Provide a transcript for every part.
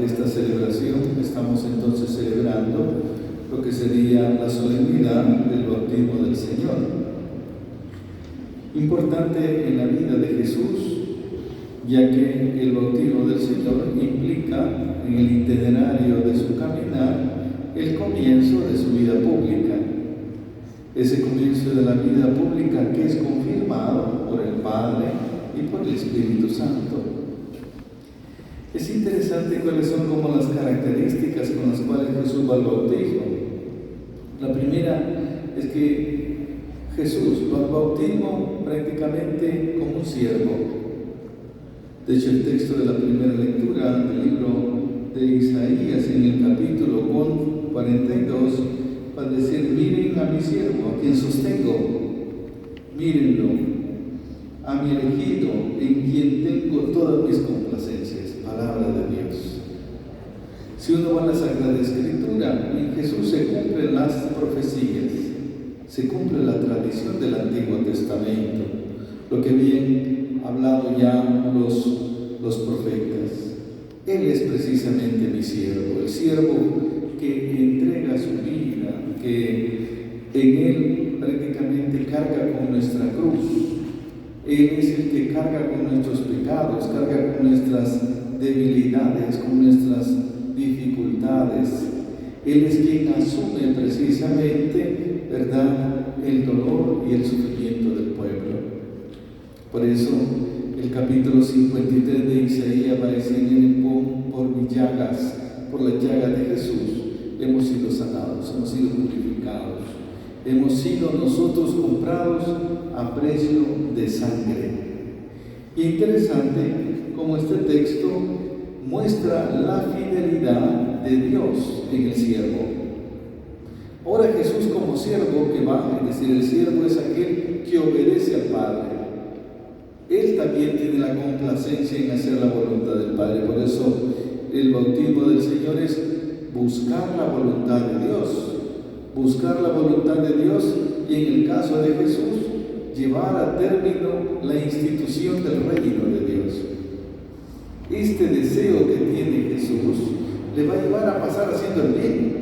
esta celebración estamos entonces celebrando lo que sería la solemnidad del bautismo del Señor. Importante en la vida de Jesús, ya que el bautismo del Señor implica en el itinerario de su caminar el comienzo de su vida pública. Ese comienzo de la vida pública que es confirmado por el Padre y por el Espíritu Santo. Es interesante cuáles son como las características con las cuales Jesús va al bautismo. La primera es que Jesús va al bautismo prácticamente como un siervo. De hecho, el texto de la primera lectura del libro de Isaías en el capítulo 42 va a decir: miren a mi siervo, a quien sostengo, mírenlo, a mi elegido, en quien tengo todas mis complacencias. Palabra de Dios. Si uno va a la Sagrada Escritura, en Jesús se cumplen las profecías, se cumple la tradición del Antiguo Testamento, lo que habían hablado ya los profetas. Él es precisamente mi siervo, el siervo que entrega su vida, que en Él prácticamente carga con nuestra cruz. Él es el que carga con nuestros pecados, carga con nuestras debilidades, con nuestras dificultades. Él es quien asume precisamente, ¿verdad?, el dolor y el sufrimiento del pueblo. Por eso, el capítulo 53 de Isaías va a decir: por mis llagas, por la llaga de Jesús, hemos sido sanados, hemos sido purificados, hemos sido nosotros comprados a precio de sangre. Interesante como este texto muestra la fidelidad de Dios en el siervo. Ahora Jesús como siervo que va, es decir, el siervo es aquel que obedece al Padre. Él también tiene la complacencia en hacer la voluntad del Padre. Por eso el bautismo del Señor es buscar la voluntad de Dios. Buscar la voluntad de Dios y, en el caso de Jesús, llevar a término la institución del reino de Dios. Este deseo que tiene Jesús le va a llevar a pasar haciendo el bien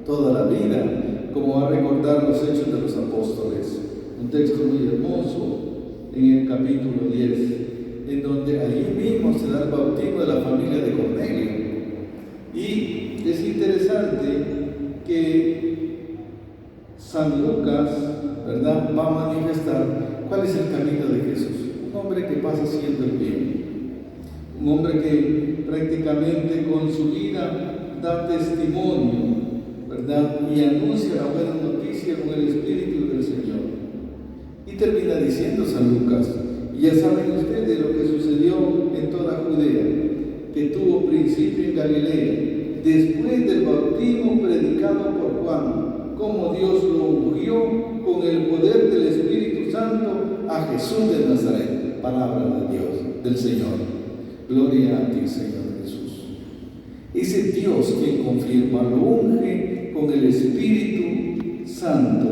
toda la vida, como va a recordar los Hechos de los Apóstoles. Un texto muy hermoso en el capítulo 10, en donde allí mismo se da el bautismo de la familia de Cornelio. Y es interesante que San Lucas, ¿verdad?, va a manifestar cuál es el camino de Jesús. Un hombre que pasa haciendo el bien, un hombre que prácticamente con su vida da testimonio, ¿verdad?, y anuncia la buena noticia con el Espíritu del Señor. Y termina diciendo San Lucas: y ya saben ustedes lo que sucedió en toda Judea, que tuvo principio en Galilea, después del bautismo predicado por Juan, como Dios lo ungió con el poder del Espíritu Santo a Jesús de Nazaret. Palabra de Dios, del Señor. Gloria a ti, Señor Jesús. Ese Dios quien confirma, lo unge con el Espíritu Santo,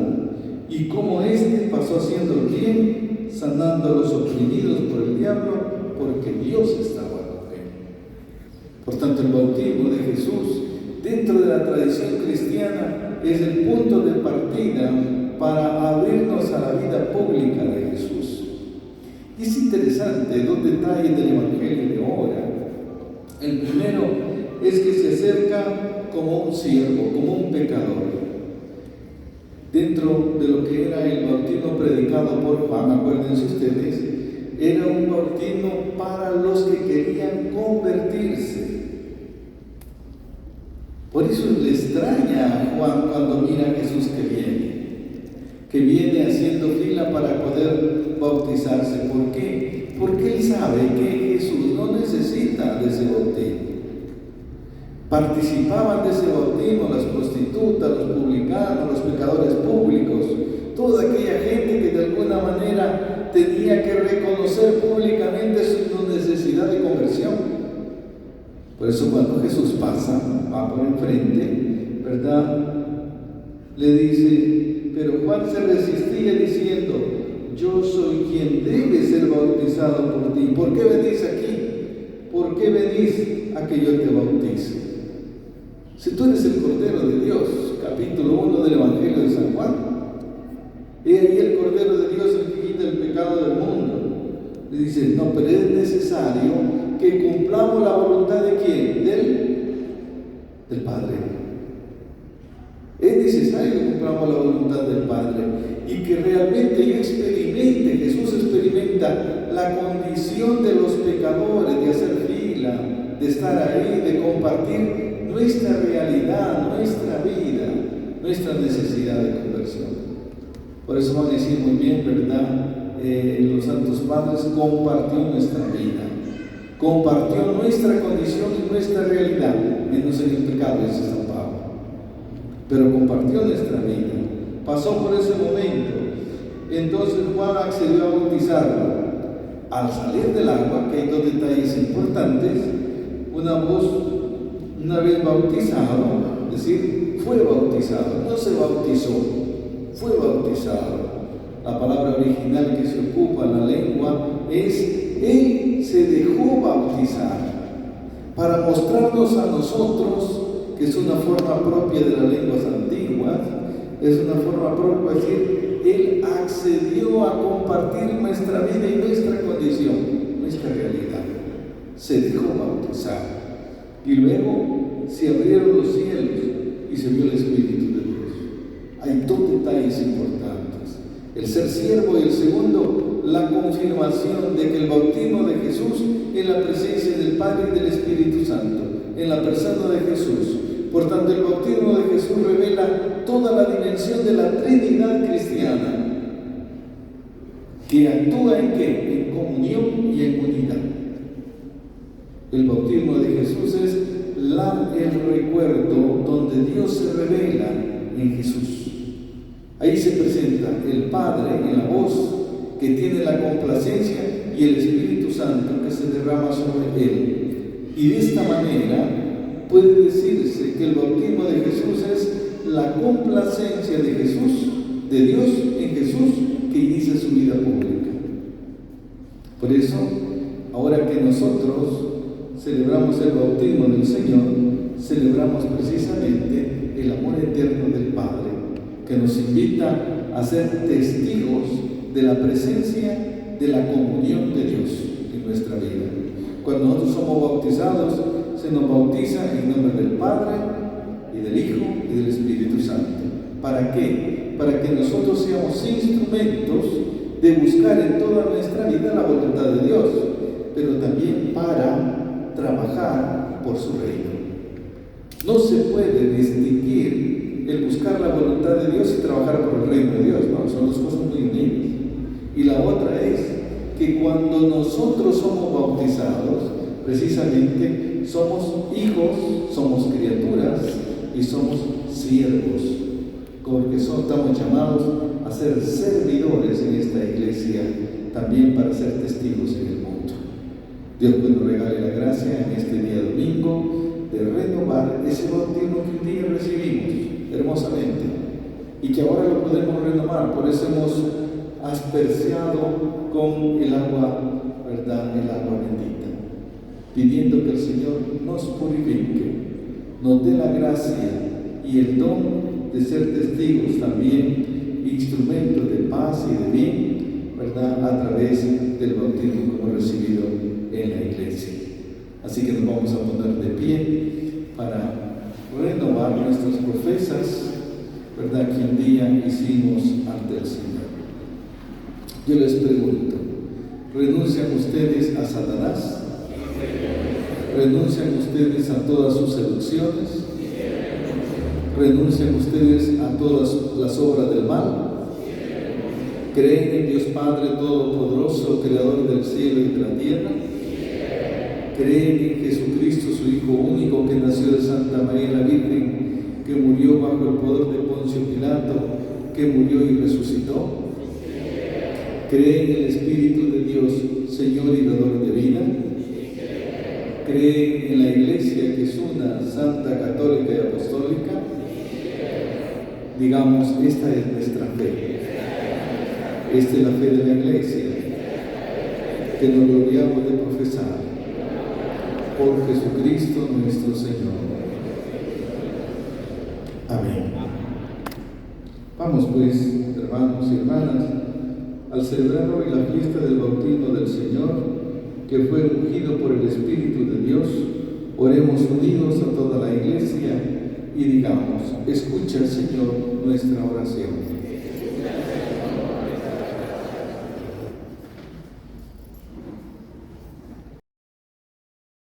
y como éste pasó haciendo el bien, sanando a los oprimidos por el diablo, porque Dios estaba con él. Por tanto, el bautismo de Jesús, dentro de la tradición cristiana, es el punto de partida para abrirnos a la vida pública de Jesús. Y es interesante dos detalles del Evangelio de ahora. El primero es que se acerca como un siervo, como un pecador. Dentro de lo que era el bautismo predicado por Juan, acuérdense ustedes, era un bautismo para los que querían convertirse. Por eso le extraña a Juan cuando mira a Jesús que viene haciendo fila para poder bautizarse. ¿Por qué? Porque él sabe que Jesús no necesita de ese bautismo. Participaban de ese bautismo las prostitutas, los publicanos, los pecadores públicos, toda aquella gente que de alguna manera tenía que reconocer públicamente su necesidad de conversión. Por eso cuando Jesús pasa, va por enfrente, ¿verdad?, le dice, pero Juan se resistía diciendo: yo soy quien debe ser bautizado por ti. ¿Por qué venís aquí? ¿Por qué venís a que yo te bautice. Si tú eres el Cordero de Dios, capítulo 1 del Evangelio de San Juan, he ahí el Cordero de Dios el que quita el pecado del mundo. Le dice, no, pero es necesario que cumplamos la voluntad de ¿quién? Del Padre. Es necesario que cumplamos la voluntad del Padre y que realmente yo experimente, Jesús experimenta la condición de los pecadores, de hacer fila, de estar ahí, de compartir nuestra realidad, nuestra vida, nuestra necesidad de conversión. Por eso van a decir muy bien, ¿verdad? Los santos padres compartió nuestra vida, compartió nuestra condición y nuestra realidad, menos en el pecado, dice San Pablo, pero compartió nuestra vida, pasó por ese momento. Entonces Juan accedió a bautizarlo. Al salir del agua, que hay dos detalles importantes, una vez bautizado, es decir, fue bautizado, no se bautizó, fue bautizado. La palabra original que se ocupa en la lengua es él se dejó bautizar para mostrarnos a nosotros, que es una forma propia de las lenguas antiguas, es una forma propia, es decir, él accedió a compartir nuestra vida y nuestra condición, nuestra realidad. Se dejó bautizar y luego se abrieron los cielos y se vio el Espíritu de Dios. Hay dos detalles importantes: el ser siervo y el segundo, la confirmación de que el bautismo de Jesús es la presencia del Padre y del Espíritu Santo en la persona de Jesús. Por tanto, el bautismo de Jesús revela toda la dimensión de la Trinidad cristiana, que actúa ¿en qué? En comunión y en unidad. El bautismo de Jesús es el recuerdo donde Dios se revela en Jesús. Ahí se presenta el Padre en la voz que tiene la complacencia y el Espíritu Santo que se derrama sobre él. Y de esta manera puede decirse que el bautismo de Jesús es la complacencia de Jesús, de Dios en Jesús, que inicia su vida pública. Por eso, ahora que nosotros celebramos el bautismo del Señor, celebramos precisamente el amor eterno del Padre, que nos invita a ser testigos de la presencia de la comunión de Dios en nuestra vida. Cuando nosotros somos bautizados, se nos bautiza en nombre del Padre y del Hijo y del Espíritu Santo. ¿Para qué? Para que nosotros seamos instrumentos de buscar en toda nuestra vida la voluntad de Dios, pero también para trabajar por su reino. No se puede distinguir el buscar la voluntad de Dios y trabajar por el reino de Dios, no, son dos cosas muy unidas. Y la otra es que cuando nosotros somos bautizados, precisamente somos hijos, somos criaturas y somos siervos, porque estamos llamados a ser servidores en esta iglesia, también para ser testigos en el mundo. Dios nos regale la gracia en este día domingo de renovar ese bautismo que un día recibimos hermosamente y que ahora lo podemos renovar. Por eso hemos asperciado con el agua, ¿verdad? El agua bendita, pidiendo que el Señor nos purifique, nos dé la gracia y el don de ser testigos también, instrumentos de paz y de bien, ¿verdad? A través del bautismo que hemos recibido en la iglesia. Así que nos vamos a poner de pie para renovar nuestras profesas, ¿verdad? Que un día hicimos ante el Señor. Yo les pregunto, ¿renuncian ustedes a Satanás? ¿Renuncian ustedes a todas sus seducciones? ¿Renuncian ustedes a todas las obras del mal? ¿Creen en Dios Padre Todopoderoso, Creador del cielo y de la tierra? ¿Creen en Jesucristo, su Hijo único, que nació de Santa María la Virgen, que murió bajo el poder de Poncio Pilato, que murió y resucitó? ¿Creen en el Espíritu de Dios, Señor y Dador de vida? ¿Creen en la Iglesia, que es una, santa, católica y apostólica? Digamos, esta es nuestra fe. Esta es la fe de la Iglesia, que nos gloriamos de profesar. por Jesucristo nuestro Señor. Amén. Vamos pues, hermanos y hermanas, al celebrar hoy la fiesta del bautismo del Señor, que fue ungido por el Espíritu de Dios, oremos unidos a toda la Iglesia y digamos: escucha, Señor, nuestra oración.